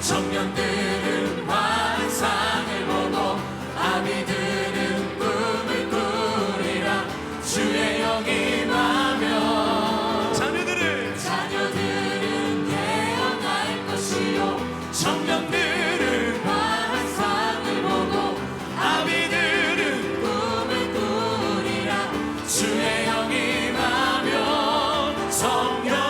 청년들은 환상을 보고 아비들은 꿈을 꾸리라. 주의 영이 임하면 자녀들은 깨어날 것이요. 청년들은 환상을 보고 아비들은 꿈을 꾸리라. 주의 영이 임하면 성령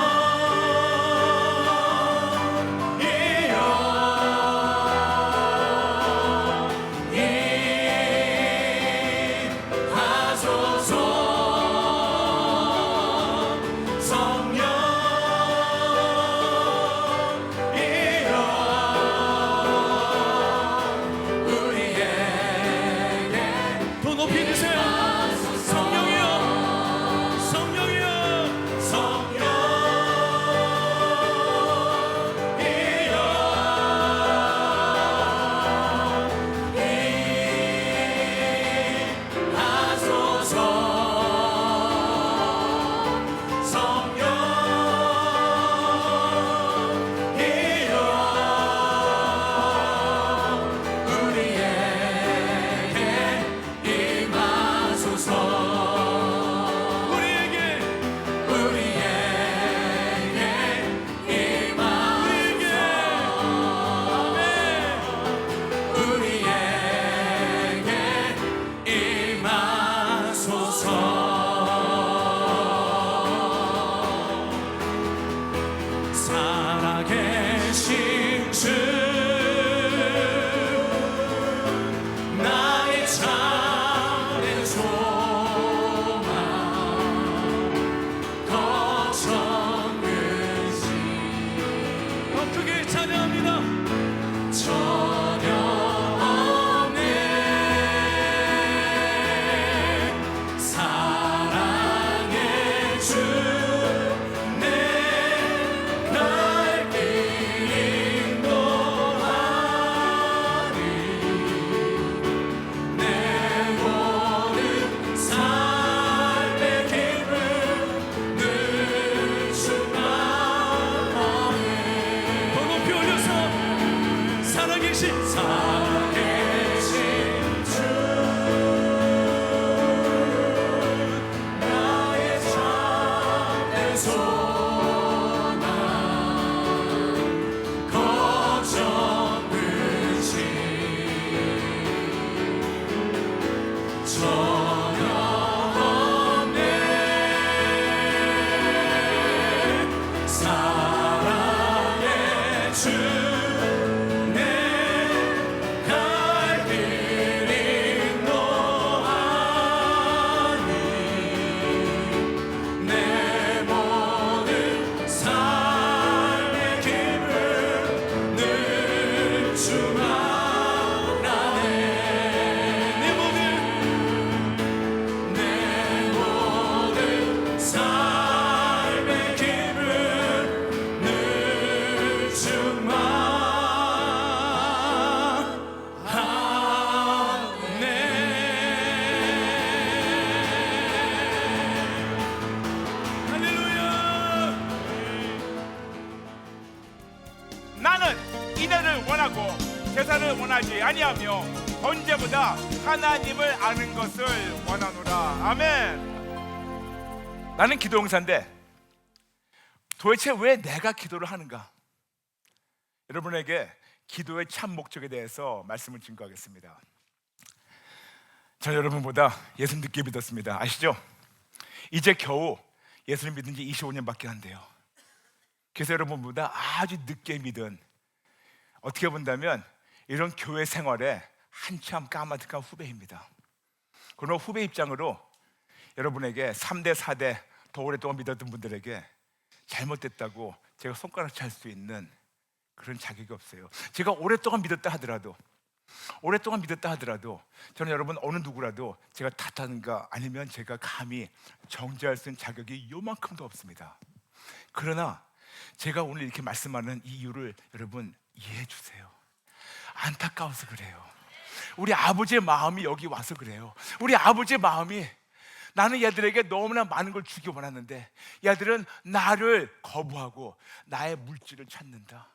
살아계신 주 나의 참된 소망 거쳤는지 더 크게 찬양합니다. 전혀 없네 사랑의 주 살아계신 주 나의 참된 소망 거쳤는지 전혀 없네 사랑의 주 나는 인애를 원하고 제사를 원하지 아니하며 언제보다 하나님을 아는 것을 원하노라. 아멘. 나는 기도 용사인데 도대체 왜 내가 기도를 하는가? 여러분에게 기도의 참 목적에 대해서 말씀을 증거하겠습니다. 저는 여러분보다 예수 늦게 믿었습니다. 아시죠? 이제 겨우 예수를 믿은 지 25년밖에 안 돼요. 그래서 여러분보다 아주 늦게 믿은, 어떻게 본다면 이런 교회 생활에 한참 까마득한 후배입니다. 그러나 후배 입장으로 여러분에게 3대 4대 더 오랫동안 믿었던 분들에게 잘못됐다고 제가 손가락 찰 수 있는 그런 자격이 없어요. 제가 오랫동안 믿었다 하더라도 저는 여러분 어느 누구라도 제가 탓하는가 아니면 제가 감히 정죄할 수 있는 자격이 요만큼도 없습니다. 그러나 제가 오늘 이렇게 말씀하는 이유를 여러분 이해해 주세요. 안타까워서 그래요. 우리 아버지의 마음이 여기 와서 그래요. 우리 아버지의 마음이, 나는 얘들에게 너무나 많은 걸 주기 원하는데 얘들은 나를 거부하고 나의 물질을 찾는다.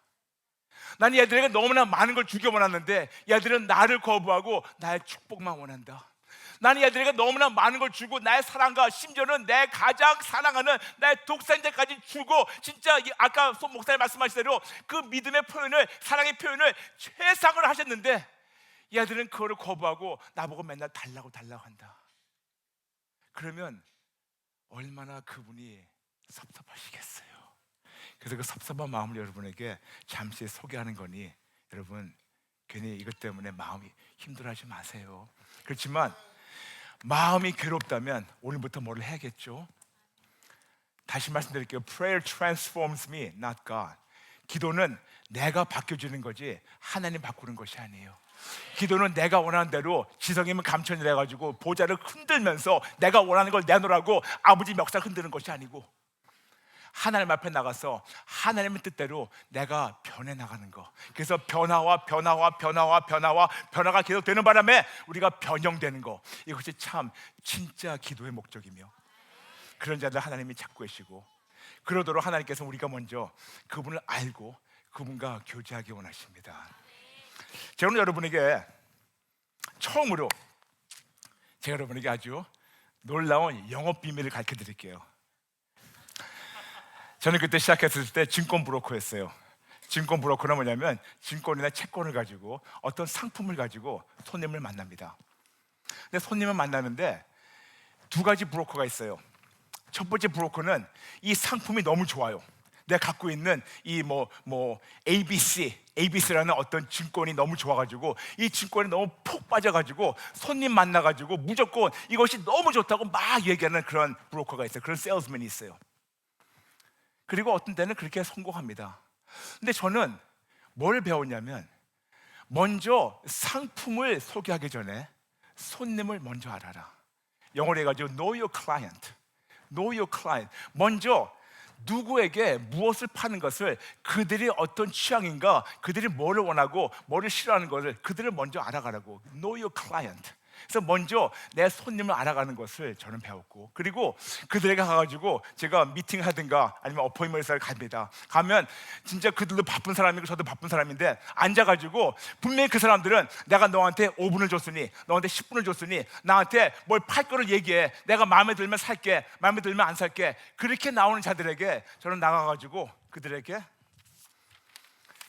나는 얘들에게 너무나 많은 걸 주기 원하는데 얘들은 나를 거부하고 나의 축복만 원한다. 나는 얘들에게 너무나 많은 걸 주고 나의 사랑과 심지어는 내 가장 사랑하는 나의 독생자까지 주고, 진짜 아까 손 목사님 말씀하신 대로 그 믿음의 표현을, 사랑의 표현을 최상을 하셨는데 얘들은 그거를 거부하고 나보고 맨날 달라고 한다. 그러면 얼마나 그분이 섭섭하시겠어요. 그래서 그 섭섭한 마음을 여러분에게 잠시 소개하는 거니 여러분 괜히 이것 때문에 마음이 힘들어하지 마세요. 그렇지만 마음이 괴롭다면 오늘부터 뭐를 해야겠죠? 다시 말씀드릴게요. Prayer transforms me, not God. 기도는 내가 바뀌어주는 거지 하나님 바꾸는 것이 아니에요. 기도는 내가 원하는 대로 지성이면 감천을 해가지고 보좌를 흔들면서 내가 원하는 걸 내놓으라고 아버지 멱살 흔드는 것이 아니고, 하나님 앞에 나가서 하나님의 뜻대로 내가 변해 나가는 거. 그래서 변화가 계속 되는 바람에 우리가 변형되는 거, 이것이 참 진짜 기도의 목적이며, 그런 자들 하나님이 찾고 계시고, 그러도록 하나님께서 우리가 먼저 그분을 알고 그분과 교제하기 원하십니다. 제가 오늘 여러분에게 처음으로 제가 여러분에게 아주 놀라운 영업 비밀을 가르쳐 드릴게요. 저는 그때 시작했을 때 증권 브로커였어요. 증권 브로커는 뭐냐면 증권이나 채권을 가지고 어떤 상품을 가지고 손님을 만납니다. 근데 손님을 만나는데 두 가지 브로커가 있어요. 첫 번째 브로커는 이 상품이 너무 좋아요. 내가 갖고 있는 이 ABC라는 어떤 증권이 너무 좋아가지고 이 증권에 너무 푹 빠져가지고 손님 만나가지고 무조건 이것이 너무 좋다고 막 얘기하는 그런 브로커가 있어요. 그런 세일즈맨이 있어요. 그리고 어떤 때는 그렇게 성공합니다. 근데 저는 뭘 배웠냐면, 먼저 상품을 소개하기 전에 손님을 먼저 알아라. 영어로 해가지고 know your client. know your client. 먼저 누구에게 무엇을 파는 것을, 그들이 어떤 취향인가, 그들이 뭐를 원하고 뭐를 싫어하는 것을 그들을 먼저 알아가라고. know your client. 그래서 먼저 내 손님을 알아가는 것을 저는 배웠고, 그리고 그들에게 가가지고 제가 미팅하든가 아니면 어포인트를 갑니다. 가면 진짜 그들도 바쁜 사람이고 저도 바쁜 사람인데 앉아가지고 분명히 그 사람들은 내가 너한테 5분을 줬으니, 너한테 10분을 줬으니 나한테 뭘 팔 거를 얘기해. 내가 마음에 들면 살게, 마음에 들면 안 살게. 그렇게 나오는 자들에게 저는 나가가지고 그들에게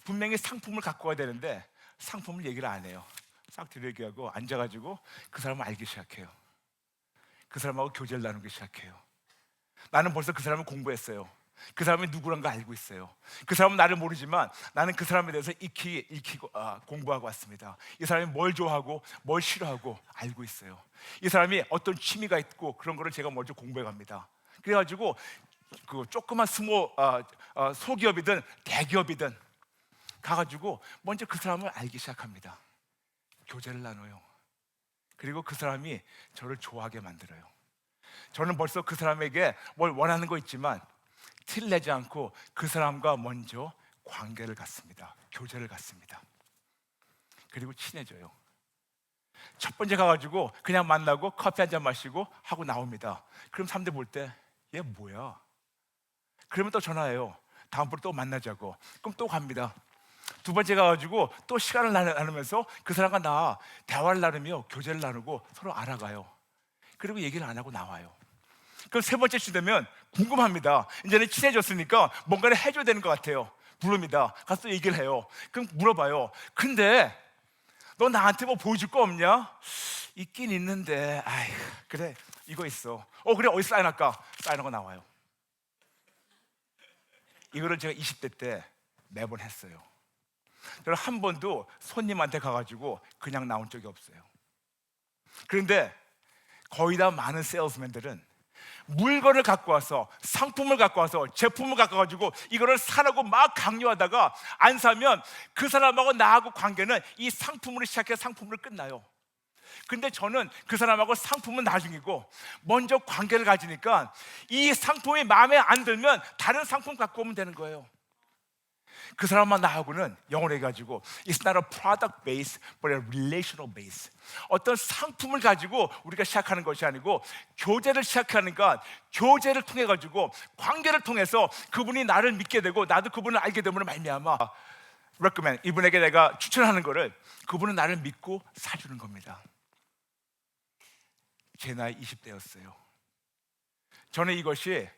분명히 상품을 갖고 와야 되는데 상품을 얘기를 안 해요. 싹 들여기하고 앉아가지고 그 사람을 알기 시작해요. 그 사람하고 교제를 나누기 시작해요. 나는 벌써 그 사람을 공부했어요. 그 사람이 누구란 거 알고 있어요. 그 사람은 나를 모르지만 나는 그 사람에 대해서 익히고 공부하고 왔습니다. 이 사람이 뭘 좋아하고 뭘 싫어하고 알고 있어요. 이 사람이 어떤 취미가 있고 그런 거를 제가 먼저 공부해 갑니다. 그래가지고 그 조그만 소기업이든 대기업이든 가가지고 먼저 그 사람을 알기 시작합니다. 교제를 나눠요. 그리고 그 사람이 저를 좋아하게 만들어요. 저는 벌써 그 사람에게 뭘 원하는 거 있지만 티를 내지 않고 그 사람과 먼저 관계를 갖습니다. 교제를 갖습니다. 그리고 친해져요. 첫 번째 가가지고 그냥 만나고 커피 한잔 마시고 하고 나옵니다. 그럼 사람들 볼 때 얘 뭐야? 그러면 또 전화해요. 다음번에 또 만나자고. 그럼 또 갑니다. 두 번째 가가지고 또 시간을 나누면서 그 사람과 나 대화를 나누며 교제를 나누고 서로 알아가요. 그리고 얘기를 안 하고 나와요. 그럼 세 번째 주 되면 궁금합니다. 이제는 친해졌으니까 뭔가를 해줘야 되는 것 같아요. 부릅니다. 가서 얘기를 해요. 그럼 물어봐요. 근데 너 나한테 뭐 보여줄 거 없냐? 있긴 있는데 아휴 그래 이거 있어. 그래 어디 사인할까? 사인하고 나와요. 이거를 제가 20대 때 매번 했어요. 저는 한 번도 손님한테 가가지고 그냥 나온 적이 없어요. 그런데 거의 다 많은 세일즈맨들은 물건을 갖고 와서, 상품을 갖고 와서, 제품을 갖고 가지고 이거를 사라고 막 강요하다가 안 사면 그 사람하고 나하고 관계는 이 상품으로 시작해서 상품으로 끝나요. 근데 저는 그 사람하고 상품은 나중이고 먼저 관계를 가지니까 이 상품이 마음에 안 들면 다른 상품 갖고 오면 되는 거예요. 그 사람만 나하고는 영어로 해가지고 It's not a product base but a relational base. 어떤 상품을 가지고 우리가 시작하는 것이 아니고 교제를 시작하니까 교제를 통해 가지고 관계를 통해서 그분이 나를 믿게 되고 나도 그분을 알게 되면 말미암아 recommend, 이분에게 내가 추천하는 거를 그분은 나를 믿고 사주는 겁니다. 제 나이 20대였어요. 저는 이것이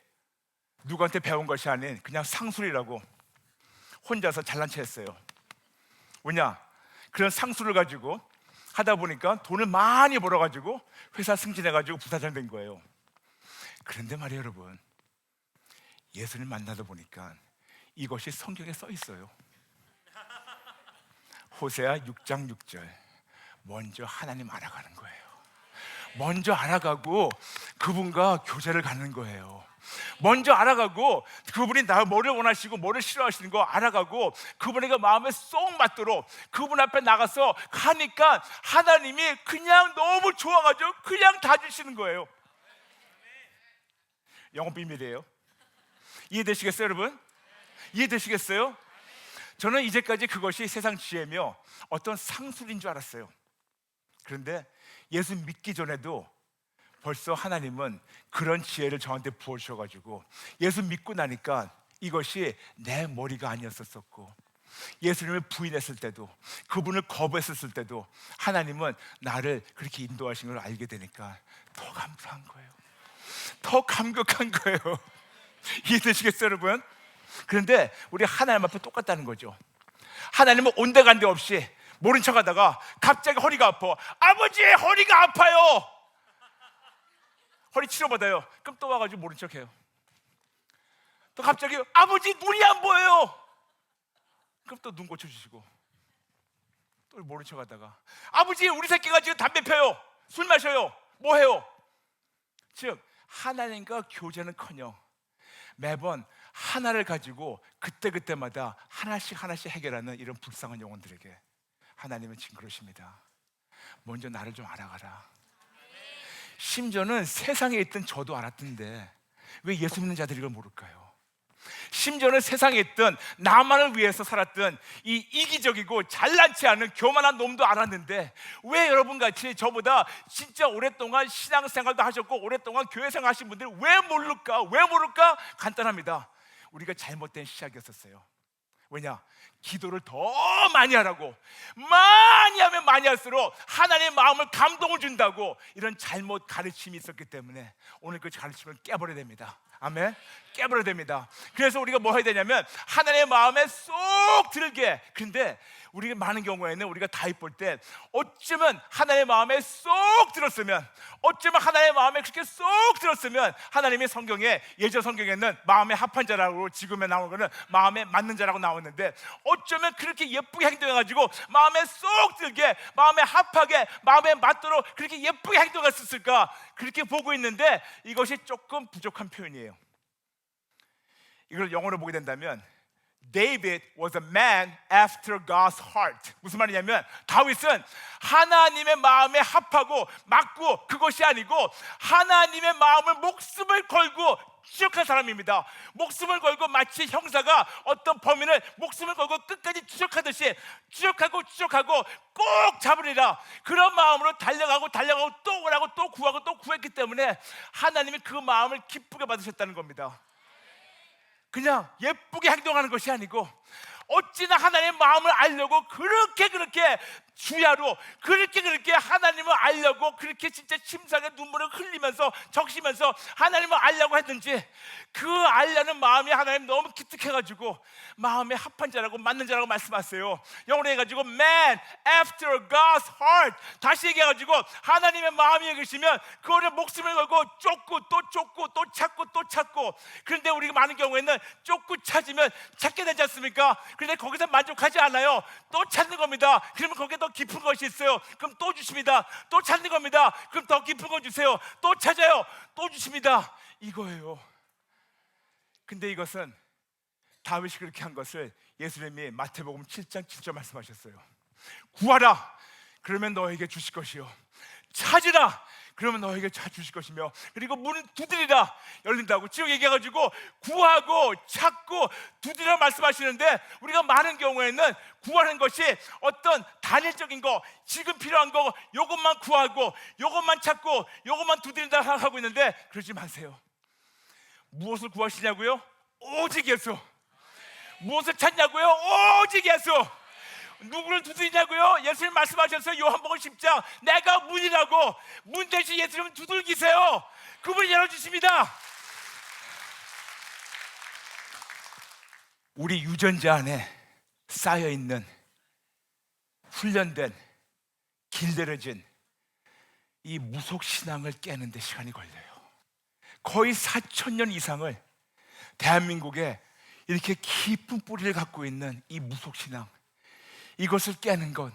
누구한테 배운 것이 아닌 그냥 상술이라고 혼자서 잘난 체 했어요. 왜냐? 그런 상술을 가지고 하다 보니까 돈을 많이 벌어가지고 회사 승진해가지고 부사장 된 거예요. 그런데 말이에요, 여러분, 예수님 만나다 보니까 이것이 성경에 써 있어요. 호세아 6장 6절, 먼저 하나님 알아가는 거예요. 먼저 알아가고 그분과 교제를 갖는 거예요. 먼저 알아가고 그분이 나 뭐를 원하시고 뭐를 싫어하시는 거 알아가고 그분에게 마음에 쏙 맞도록 그분 앞에 나가서 하니까 하나님이 그냥 너무 좋아가지고 그냥 다 주시는 거예요. 영업 비밀이에요. 이해되시겠어요, 여러분? 이해되시겠어요? 저는 이제까지 그것이 세상 지혜며 어떤 상술인 줄 알았어요. 그런데 예수 믿기 전에도 벌써 하나님은 그런 지혜를 저한테 부어주셔가지고 예수 믿고 나니까 이것이 내 머리가 아니었었고, 예수님을 부인했을 때도, 그분을 거부했었을 때도 하나님은 나를 그렇게 인도하신 걸 알게 되니까 더 감사한 거예요. 더 감격한 거예요. 이해되시겠어요, 여러분? 그런데 우리 하나님 앞에 똑같다는 거죠. 하나님은 온데간데 없이 모른 척하다가 갑자기 허리가 아파. 아버지, 허리가 아파요. 허리 치료받아요. 그럼 또 와가지고 모른 척해요. 또 갑자기 아버지, 눈이 안 보여요. 그럼 또 눈 고쳐주시고 또 모른 척하다가 아버지, 우리 새끼가 지금 담배 펴요, 술 마셔요, 뭐 해요? 즉 하나님과 교제는커녕 매번 하나를 가지고 그때그때마다 하나씩 해결하는 이런 불쌍한 영혼들에게 하나님은 징그러우십니다. 먼저 나를 좀 알아가라. 심지어는 세상에 있던 저도 알았던데 왜 예수 믿는 자들이 이걸 모를까요? 심지어는 세상에 있던 나만을 위해서 살았던 이 이기적이고 잘난치 않은 교만한 놈도 알았는데 왜 여러분같이 저보다 진짜 오랫동안 신앙생활도 하셨고 오랫동안 교회생활 하신 분들이 왜 모를까? 왜 모를까? 간단합니다. 우리가 잘못된 시작이었었어요. 왜냐? 기도를 더 많이 하라고, 많이 하면 많이 할수록 하나님의 마음을 감동을 준다고 이런 잘못 가르침이 있었기 때문에 오늘 그 가르침을 깨버려야 됩니다. 아멘. 깨버려야 됩니다. 그래서 우리가 뭐 해야 되냐면 하나님의 마음에 쏙 들게. 근데 우리가 많은 경우에는 우리가 다윗 볼 때 어쩌면 하나님의 마음에 쏙 들었으면, 어쩌면 하나님의 마음에 그렇게 쏙 들었으면 하나님의 성경에, 예전 성경에는 마음에 합한 자라고, 지금에 나오는 거는 마음에 맞는 자라고 나왔는데 어쩌면 그렇게 예쁘게 행동해가지고 마음에 쏙 들게, 마음에 합하게, 마음에 맞도록 그렇게 예쁘게 행동했었을까? 그렇게 보고 있는데 이것이 조금 부족한 표현이에요. 이걸 영어로 보게 된다면 David was a man after God's heart. 무슨 말이냐면 다윗은 하나님의 마음에 합하고 맞고 그것이 아니고 하나님의 마음을 목숨을 걸고 추적한 사람입니다. 목숨을 걸고 마치 형사가 어떤 범인을 목숨을 걸고 끝까지 추적하듯이 추적하고 꼭 잡으리라, 그런 마음으로 달려가고 또 오라고 또 구하고 또 구했기 때문에 하나님이 그 마음을 기쁘게 받으셨다는 겁니다. 그냥 예쁘게 행동하는 것이 아니고 어찌나 하나님의 마음을 알려고 그렇게 주야로 그렇게 하나님을 알려고 그렇게 진짜 침상에 눈물을 흘리면서 적시면서 하나님을 알려고 했는지 그 알려는 마음이 하나님 너무 기특해가지고 마음에 합한 자라고 맞는 자라고 말씀하세요. 영어로 해가지고 man after God's heart. 다시 얘기해가지고 하나님의 마음이 계시면 그거를 목숨을 걸고 쫓고 또 찾고. 그런데 우리가 많은 경우에는 쫓고 찾으면 찾게 되지 않습니까? 그런데 거기서 만족하지 않아요. 또 찾는 겁니다. 그러면 거기에 더 깊은 것이 있어요. 그럼 또 주십니다. 또 찾는 겁니다. 그럼 더 깊은 거 주세요. 또 찾아요. 또 주십니다. 이거예요. 근데 이것은 다윗이 그렇게 한 것을 예수님이 마태복음 7장 7절 말씀하셨어요. 구하라, 그러면 너에게 주실 것이요, 찾으라, 그러면 너에게 주실 것이며, 그리고 문은 두드리라, 열린다고 쭉 얘기해가지고 구하고 찾고 두드리라 말씀하시는데 우리가 많은 경우에는 구하는 것이 어떤 단일적인 거, 지금 필요한 거 요것만 구하고 요것만 찾고 요것만 두드린다 하고 있는데 그러지 마세요. 무엇을 구하시냐고요? 오직 예수. 무엇을 찾냐고요? 오직 예수. 누구를 두드리냐고요? 예수님 말씀하셨어요. 요한복음 10장 내가 문이라고. 문 대신 예수님은 두들기세요. 그분이 열어주십니다. 우리 유전자 안에 쌓여있는 훈련된 길들여진 이 무속신앙을 깨는 데 시간이 걸려요. 거의 4,000년 이상을 대한민국에 이렇게 깊은 뿌리를 갖고 있는 이 무속신앙, 이것을 깨는 건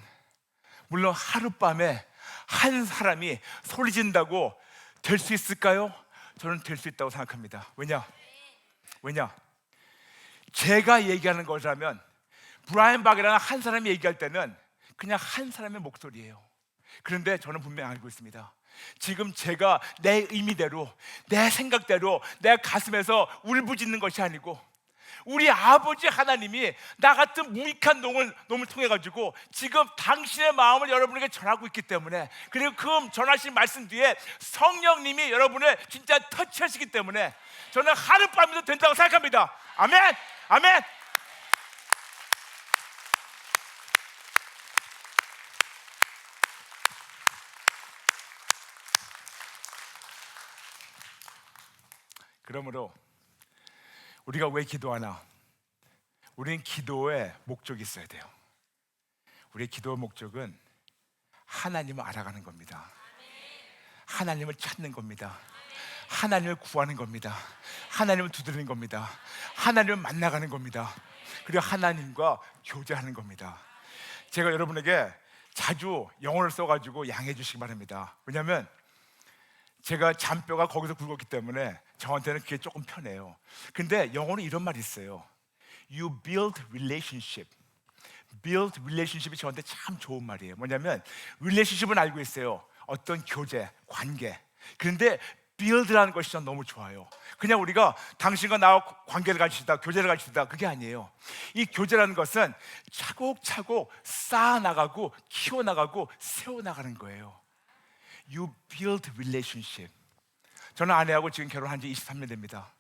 물론 하룻밤에 한 사람이 소리 진다고 될 수 있을까요? 저는 될 수 있다고 생각합니다. 왜냐? 제가 얘기하는 것이라면 브라이언 박이라는 한 사람이 얘기할 때는 그냥 한 사람의 목소리예요. 그런데 저는 분명히 알고 있습니다. 지금 제가 내 의미대로, 내 생각대로 내 가슴에서 울부짖는 것이 아니고 우리 아버지 하나님이 나 같은 무익한 놈을 통해 가지고 지금 당신의 마음을 여러분에게 전하고 있기 때문에, 그리고 그 전하신 말씀 뒤에 성령님이 여러분을 진짜 터치하시기 때문에 저는 하룻밤에도 된다고 생각합니다. 아멘. 아멘. 그러므로 우리가 왜 기도하나? 우리는 기도의 목적이 있어야 돼요. 우리의 기도의 목적은 하나님을 알아가는 겁니다. 하나님을 찾는 겁니다. 하나님을 구하는 겁니다. 하나님을 두드리는 겁니다. 하나님을 만나가는 겁니다. 그리고 하나님과 교제하는 겁니다. 제가 여러분에게 자주 영어를 써가지고 양해해 주시기 바랍니다. 왜냐하면 제가 잔뼈가 거기서 굵었기 때문에 저한테는 그게 조금 편해요. 근데 영어는 이런 말이 있어요. You build relationship. Build relationship이 저한테 참 좋은 말이에요. 뭐냐면 relationship은 알고 있어요. 어떤 교제, 관계. 그런데 build라는 것이 전 너무 좋아요. 그냥 우리가 당신과 나와 관계를 가지시다, 교제를 가지시다, 그게 아니에요. 이 교제라는 것은 차곡차곡 쌓아나가고 키워나가고 세워나가는 거예요. You build relationship. 저는 아내하고 지금 결혼한 지 23년 됩니다.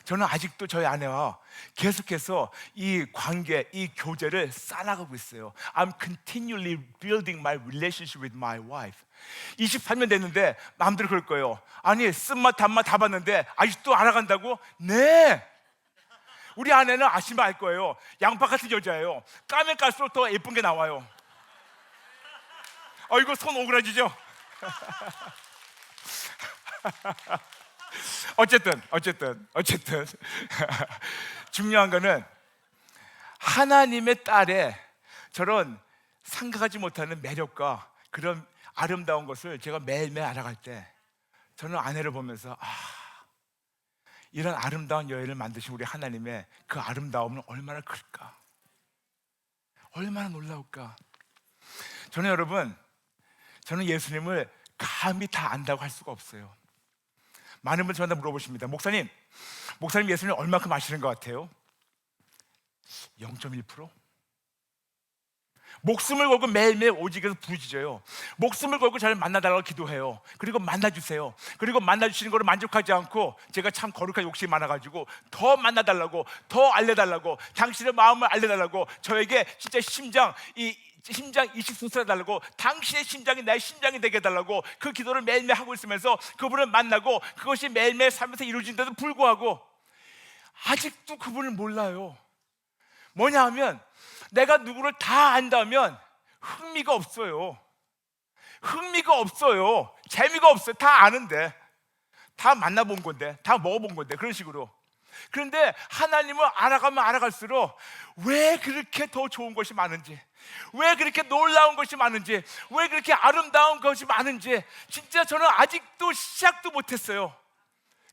저는 아직도 저희 아내와 계속해서 이 관계, 이 교제를 쌓아나가고 있어요. I'm continually building my relationship with my wife. 23년 됐는데 마음대로 그럴 거예요. 아니 쓴맛 단맛 다 봤는데 아직도 알아간다고? 네. 우리 아내는 아시면 알 거예요. 양파 같은 여자예요. 까면 깔수록 더 예쁜 게 나와요. 이거 손 오그라지죠? 어쨌든 중요한 거는 하나님의 딸의 저런 상각하지 못하는 매력과 그런 아름다운 것을 제가 매일매일 알아갈 때 저는 아내를 보면서 이런 아름다운 여인을 만드신 우리 하나님의 그 아름다움은 얼마나 클까, 얼마나 놀라울까. 저는 예수님을 감히 다 안다고 할 수가 없어요. 많은 분들 저한테 물어보십니다. 목사님 예수님 얼마큼 아시는 것 같아요? 0.1%? 목숨을 걸고 매일매일 오직에서 부르짖어요. 목숨을 걸고 저를 만나달라고 기도해요. 그리고 만나주세요. 그리고 만나주시는 거를 만족하지 않고 제가 참 거룩한 욕심이 많아가지고 더 만나달라고, 더 알려달라고, 당신의 마음을 알려달라고, 저에게 진짜 심장 이식 수술해달라고, 당신의 심장이 나의 심장이 되게 해달라고 그 기도를 매일매일 하고 있으면서 그분을 만나고 그것이 매일매일 삶에서 이루어진데도 불구하고 아직도 그분을 몰라요. 뭐냐 하면 내가 누구를 다 안다면 흥미가 없어요. 재미가 없어요. 다 아는데, 다 만나본 건데, 다 먹어본 건데, 그런 식으로. 그런데 하나님을 알아가면 알아갈수록 왜 그렇게 더 좋은 것이 많은지, 왜 그렇게 놀라운 것이 많은지, 왜 그렇게 아름다운 것이 많은지 진짜 저는 아직도 시작도 못했어요.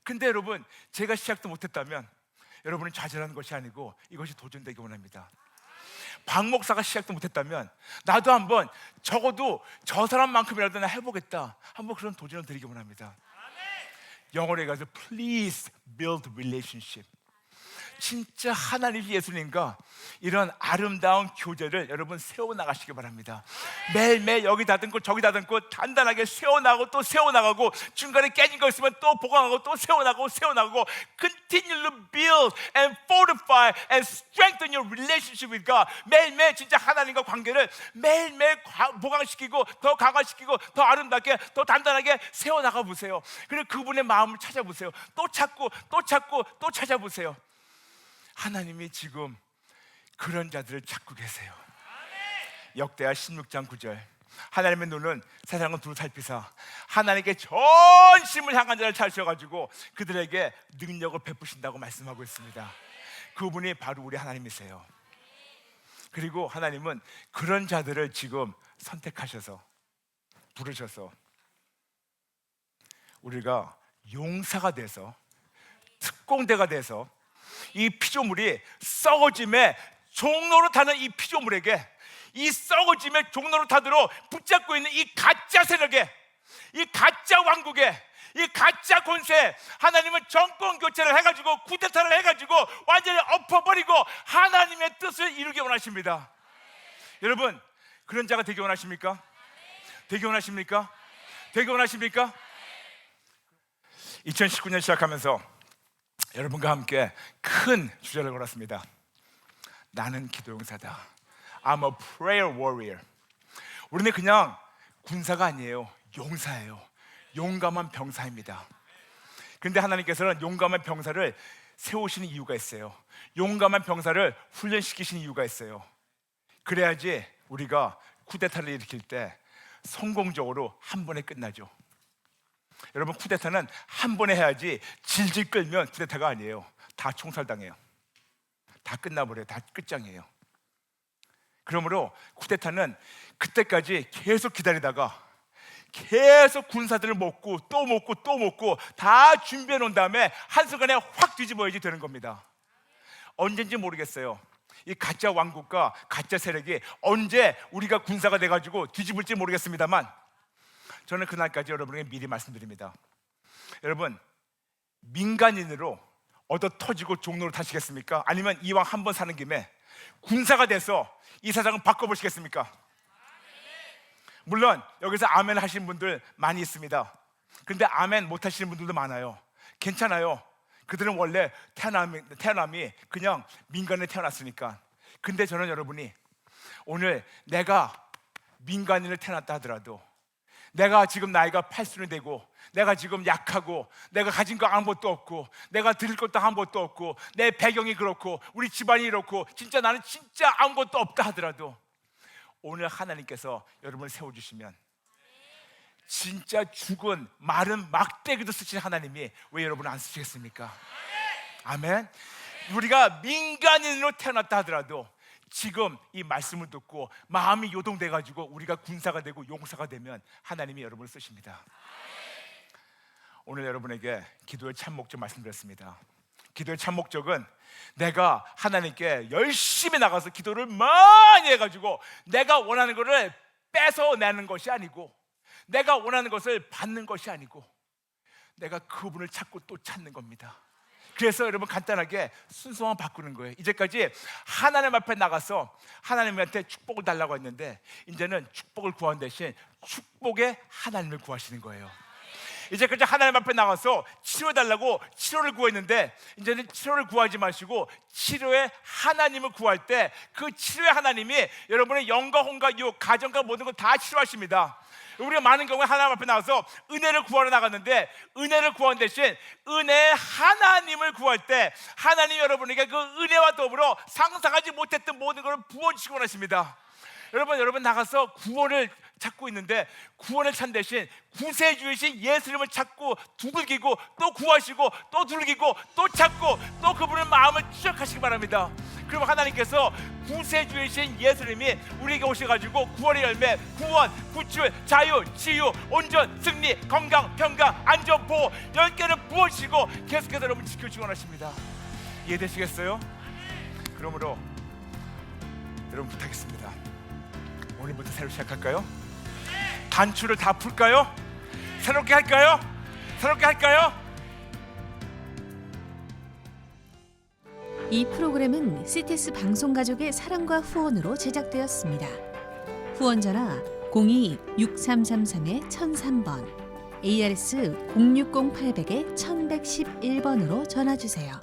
근데 여러분, 제가 시작도 못했다면 여러분은 좌절하는 것이 아니고 이것이 도전되기 원합니다. 박 목사가 시작도 못했다면 나도 한번 적어도 저 사람만큼이라도 나 해보겠다, 한번 그런 도전을 드리기 원합니다. 영어로 해가지고 Please build relationship. 진짜 하나님 예수님과 이런 아름다운 교제를 여러분 세워나가시기 바랍니다. 매일매일 여기 다듬고 저기 다듬고 단단하게 세워나가고 또 세워나가고, 중간에 깨진 거 있으면 또 보강하고 또 세워나가고 continue to build and fortify and strengthen your relationship with God. 매일매일 진짜 하나님과 관계를 매일매일 보강시키고 더 강화시키고 더 아름답게 더 단단하게 세워나가 보세요. 그리고 그분의 마음을 찾아보세요. 또 찾고 또 찾아보세요. 하나님이 지금 그런 자들을 찾고 계세요. 역대하 16장 9절, 하나님의 눈은 세상을 두루 살피사 하나님께 전심을 향한 자를 찾으셔가지고 그들에게 능력을 베푸신다고 말씀하고 있습니다. 그분이 바로 우리 하나님이세요. 그리고 하나님은 그런 자들을 지금 선택하셔서 부르셔서 우리가 용사가 돼서 특공대가 돼서 이 피조물이 썩어짐에 종로로 타는 이 피조물에게, 이 썩어짐의 종로로 타도록 붙잡고 있는 이 가짜 세력에, 이 가짜 왕국에, 이 가짜 권세, 하나님은 정권 교체를 해가지고 쿠데타를 해가지고 완전히 엎어버리고 하나님의 뜻을 이루기 원하십니다. 여러분, 그런 자가 되기 원하십니까? 되기 원하십니까? 되기 원하십니까? 2019년 시작하면서 여러분과 함께 큰 주제를 걸었습니다. 나는 기도용사다. I'm a prayer warrior. 우리는 그냥 군사가 아니에요. 용사예요. 용감한 병사입니다. 그런데 하나님께서는 용감한 병사를 세우시는 이유가 있어요. 용감한 병사를 훈련시키시는 이유가 있어요. 그래야지 우리가 쿠데타를 일으킬 때 성공적으로 한 번에 끝나죠. 여러분, 쿠데타는 한 번에 해야지 질질 끌면 쿠데타가 아니에요. 다 총살당해요. 다 끝나버려요. 다 끝장이에요. 그러므로 쿠데타는 그때까지 계속 기다리다가 계속 군사들을 먹고 또 먹고 또 먹고 다 준비해 놓은 다음에 한순간에 확 뒤집어야지 되는 겁니다. 언젠지 모르겠어요. 이 가짜 왕국과 가짜 세력이 언제 우리가 군사가 돼가지고 뒤집을지 모르겠습니다만, 저는 그날까지 여러분에게 미리 말씀드립니다. 여러분, 민간인으로 얻어 터지고 종로를 타시겠습니까? 아니면 이왕 한 번 사는 김에 군사가 돼서 이 세상을 바꿔보시겠습니까? 물론 여기서 아멘 하시는 분들 많이 있습니다. 근데 아멘 못 하시는 분들도 많아요. 괜찮아요. 그들은 원래 태어남이 그냥 민간에 태어났으니까. 근데 저는 여러분이 오늘 내가 민간인을 태어났다 하더라도, 내가 지금 나이가 80이 되고 내가 지금 약하고 내가 가진 거 아무것도 없고 내가 드릴 것도 아무것도 없고 내 배경이 그렇고 우리 집안이 이렇고 진짜 나는 진짜 아무것도 없다 하더라도, 오늘 하나님께서 여러분을 세워주시면 진짜 죽은 마른 막대기도 쓰신 하나님이 왜 여러분을 안 쓰시겠습니까? 아멘. 우리가 민간인으로 태어났다 하더라도 지금 이 말씀을 듣고 마음이 요동돼가지고 우리가 군사가 되고 용사가 되면 하나님이 여러분을 쓰십니다. 오늘 여러분에게 기도의 참 목적 말씀드렸습니다. 기도의 참 목적은 내가 하나님께 열심히 나가서 기도를 많이 해가지고 내가 원하는 것을 뺏어내는 것이 아니고, 내가 원하는 것을 받는 것이 아니고, 내가 그분을 찾고 또 찾는 겁니다. 그래서 여러분, 간단하게 순서만 바꾸는 거예요. 이제까지 하나님 앞에 나가서 하나님한테 축복을 달라고 했는데, 이제는 축복을 구한 대신 축복의 하나님을 구하시는 거예요. 이제까지 하나님 앞에 나가서 치료해달라고 치료를 구했는데, 이제는 치료를 구하지 마시고 치료의 하나님을 구할 때 그 치료의 하나님이 여러분의 영과 혼과 육, 가정과 모든 걸 다 치료하십니다. 우리가 많은 경우에 하나님 앞에 나가서 은혜를 구하러 나갔는데, 은혜를 구한 대신 은혜의 하나님을 구할 때 하나님 여러분에게 그 은혜와 더불어 상상하지 못했던 모든 것을 부어주시고 원하십니다. 여러분 나가서 구원을 찾고 있는데, 구원을 찾는 대신 구세주이신 예수님을 찾고 두들기고 또 구하시고 또 두들기고 또 찾고 또 그분의 마음을 추적하시기 바랍니다. 그리고 하나님께서 구세주이신 예수님이 우리에게 오셔가지고 구원의 열매, 구원, 구출, 자유, 치유, 온전, 승리, 건강, 평강, 안전, 보호 10개를 부어주시고 계속해서 여러분 지켜주시기 원하십니다. 이해되시겠어요? 그러므로 여러분 부탁했습니다. 오늘부터 새로 시작할까요? 단추를 다 풀까요? 새롭게 할까요? 새롭게 할까요? 이 프로그램은 CTS 방송가족의 사랑과 후원으로 제작되었습니다. 후원 전화 02-6333-1003번, ARS 060-800-1111번으로 전화 주세요.